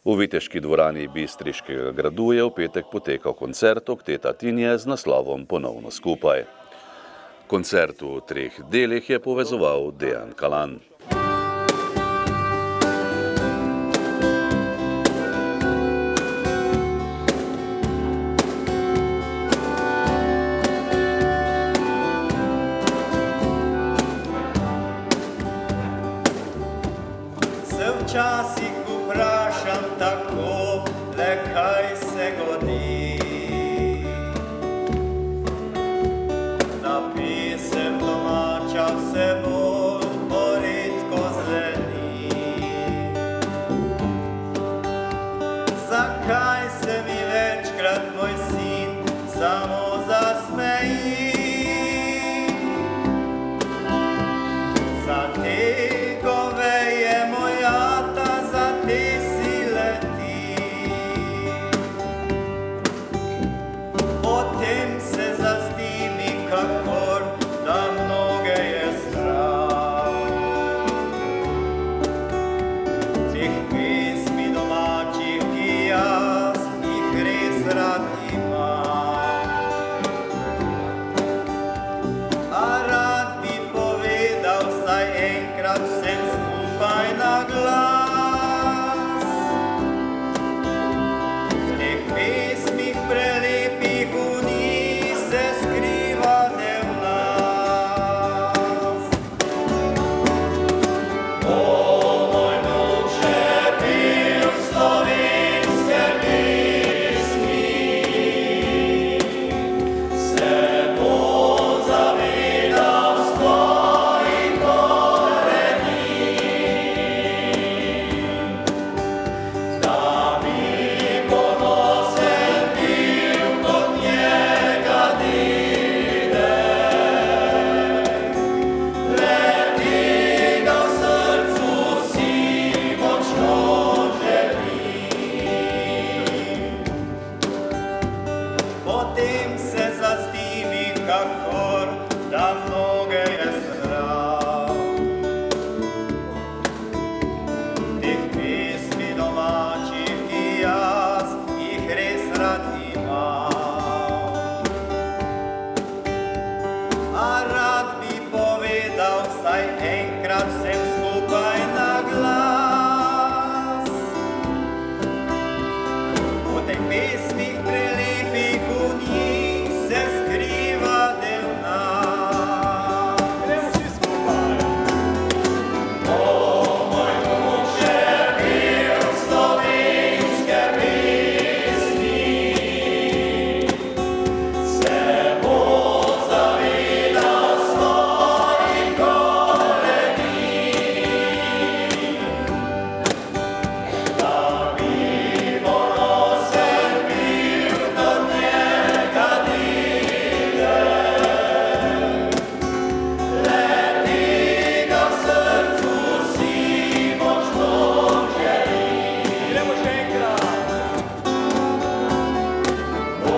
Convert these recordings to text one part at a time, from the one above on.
V viteški dvorani Bistriškega gradu je v petek potekal koncert Okteta Tinje z naslovom Ponovno skupaj. Koncert v 3 delih je povezoval Dejan Kalan. Včasih vprašam tako, le kaj se godi. Na pesem domača vse bolj poredko zveni. Zakaj se mi večkrat moj sin samo zasmeji? Za te goveje vsem skupaj na glas. V teh pesmih prelepih v njih se skriva del nas. O, moj vnuk še pil slovenske pesmi, se bo zavedal svojih potem se zazdi mi, kakor da mnoge je strah. Teh pesmi domačih, ki jaz jih res rad imam. A rad bi povedal vsaj enkrat vsem skupaj na glas. V teh pesmih prelepih v njih se skriva del nas. Gremo vsi skupaj. O, moj vnuk še pil slovenske pesmi, se bo zavedal svojih koreni. Da bi ponosen bil do njega dide, le tega v srcu si močno želi. Gremo še enkrat. O,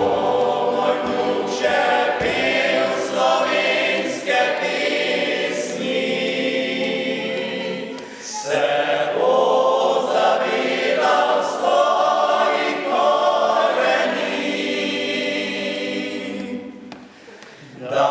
moj vnuk še pil slovenske pesmi, se bo zavedal svojih koreni. Da